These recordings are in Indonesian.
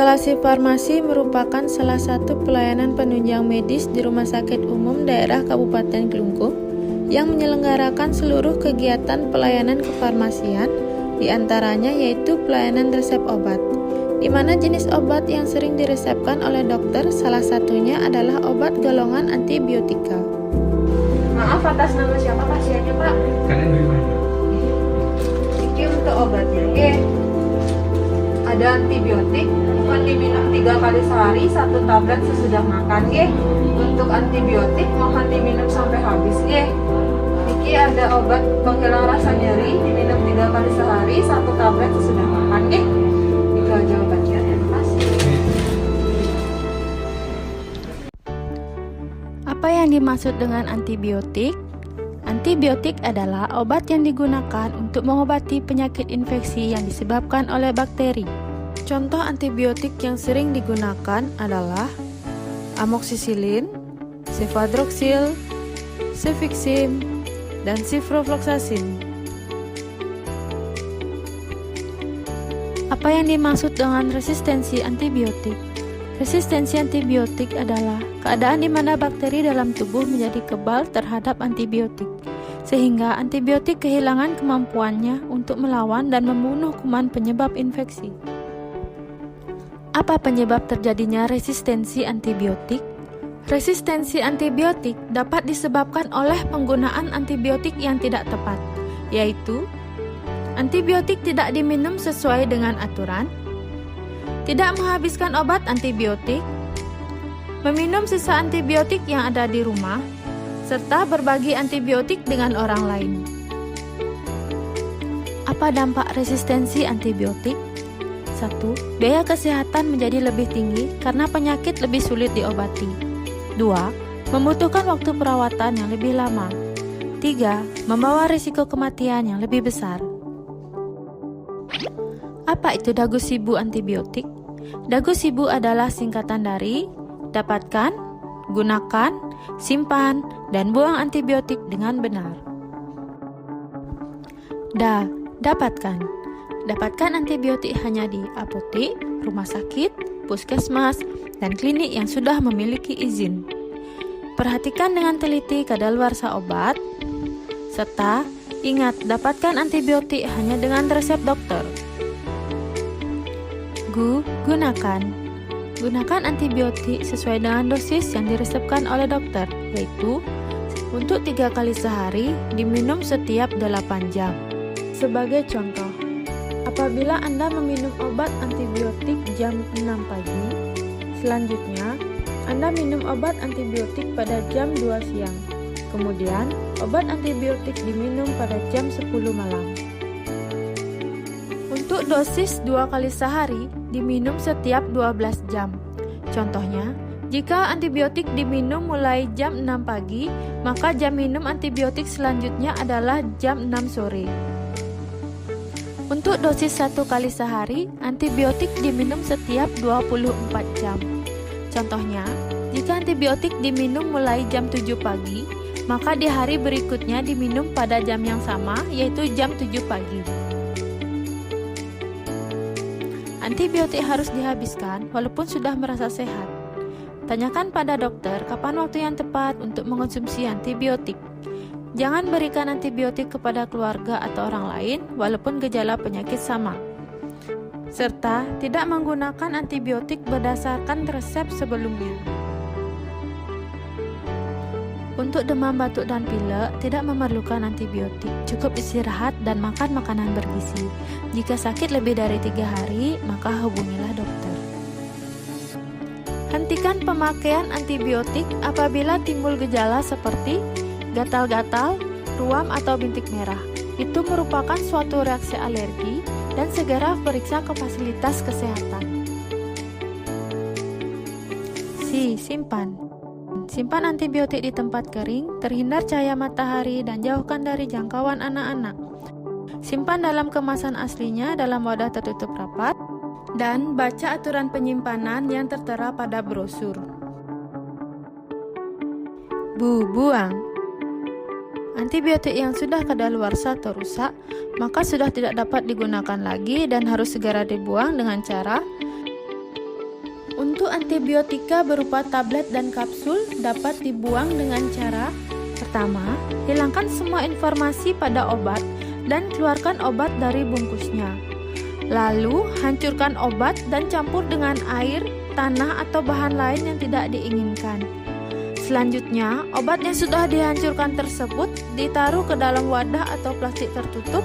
Instalasi farmasi merupakan salah satu pelayanan penunjang medis di Rumah Sakit Umum Daerah Kabupaten Kelungkung yang menyelenggarakan seluruh kegiatan pelayanan kefarmasian, diantaranya yaitu pelayanan resep obat, di mana jenis obat yang sering diresepkan oleh dokter salah satunya adalah obat golongan antibiotika. Maaf, atas nama siapa pasiennya, Pak? Kalian dari mana? Ini untuk obatnya. Ada antibiotik, mohon diminum 3 kali sehari, 1 tablet sesudah makan. Untuk antibiotik mohon diminum sampai habis. Niki ada obat penghilang rasa nyeri, diminum 3 kali sehari, 1 tablet sesudah makan. Itu aja obatnya. Terima kasih. Apa yang dimaksud dengan antibiotik? Antibiotik adalah obat yang digunakan untuk mengobati penyakit infeksi yang disebabkan oleh bakteri. Contoh antibiotik yang sering digunakan adalah amoxicillin, cefadroxil, cefixime, dan ciprofloxacin. Apa yang dimaksud dengan resistensi antibiotik? Resistensi antibiotik adalah keadaan di mana bakteri dalam tubuh menjadi kebal terhadap antibiotik, sehingga antibiotik kehilangan kemampuannya untuk melawan dan membunuh kuman penyebab infeksi. Apa penyebab terjadinya resistensi antibiotik? Resistensi antibiotik dapat disebabkan oleh penggunaan antibiotik yang tidak tepat, yaitu antibiotik tidak diminum sesuai dengan aturan, tidak menghabiskan obat antibiotik, meminum sisa antibiotik yang ada di rumah, serta berbagi antibiotik dengan orang lain. Apa dampak resistensi antibiotik? 1. Biaya kesehatan menjadi lebih tinggi karena penyakit lebih sulit diobati. 2. Membutuhkan waktu perawatan yang lebih lama. 3. Membawa risiko kematian yang lebih besar. Apa itu dagu sibu antibiotik? Dagu sibu adalah singkatan dari dapatkan, gunakan, simpan, dan buang antibiotik dengan benar. Dapatkan. Dapatkan antibiotik hanya di apotek, rumah sakit, puskesmas, dan klinik yang sudah memiliki izin. Perhatikan dengan teliti kadaluarsa obat, serta ingat dapatkan antibiotik hanya dengan resep dokter. Gunakan. Gunakan antibiotik sesuai dengan dosis yang diresepkan oleh dokter, yaitu untuk 3 kali sehari diminum setiap 8 jam. Sebagai contoh, apabila Anda meminum obat antibiotik jam 6 pagi, selanjutnya Anda minum obat antibiotik pada jam 2 siang. Kemudian, obat antibiotik diminum pada jam 10 malam. Untuk dosis 2 kali sehari, diminum setiap 12 jam. Contohnya, jika antibiotik diminum mulai jam 6 pagi, maka jam minum antibiotik selanjutnya adalah jam 6 sore. Untuk dosis 1 kali sehari, antibiotik diminum setiap 24 jam. Contohnya, jika antibiotik diminum mulai jam 7 pagi, maka di hari berikutnya diminum pada jam yang sama, yaitu jam 7 pagi. Antibiotik harus dihabiskan walaupun sudah merasa sehat. Tanyakan pada dokter kapan waktu yang tepat untuk mengonsumsi antibiotik. Jangan berikan antibiotik kepada keluarga atau orang lain walaupun gejala penyakit sama. Serta tidak menggunakan antibiotik berdasarkan resep sebelumnya. Untuk demam batuk dan pilek tidak memerlukan antibiotik, cukup istirahat dan makan makanan bergizi. Jika sakit lebih dari 3 hari, maka hubungilah dokter. Hentikan pemakaian antibiotik apabila timbul gejala seperti gatal-gatal, ruam atau bintik merah. Itu merupakan suatu reaksi alergi dan segera periksa ke fasilitas kesehatan. Simpan. Simpan antibiotik di tempat kering, terhindar cahaya matahari, dan jauhkan dari jangkauan anak-anak. Simpan dalam kemasan aslinya dalam wadah tertutup rapat, dan baca aturan penyimpanan yang tertera pada brosur. Buang. Antibiotik yang sudah kadaluarsa atau rusak, maka sudah tidak dapat digunakan lagi dan harus segera dibuang dengan cara Untuk antibiotika berupa tablet dan kapsul dapat dibuang dengan cara: pertama, hilangkan semua informasi pada obat dan keluarkan obat dari bungkusnya. Lalu, hancurkan obat dan campur dengan air, tanah, atau bahan lain yang tidak diinginkan. Selanjutnya, obat yang sudah dihancurkan tersebut ditaruh ke dalam wadah atau plastik tertutup,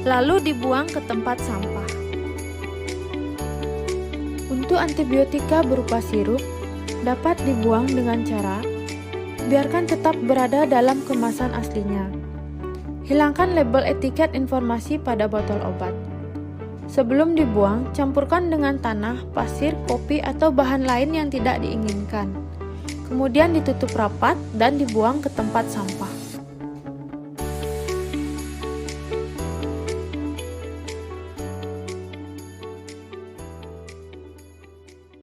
lalu dibuang ke tempat sampah. Untuk antibiotika berupa sirup, dapat dibuang dengan cara: biarkan tetap berada dalam kemasan aslinya. Hilangkan label etiket informasi pada botol obat. Sebelum dibuang, campurkan dengan tanah, pasir, kopi, atau bahan lain yang tidak diinginkan. Kemudian ditutup rapat dan dibuang ke tempat sampah.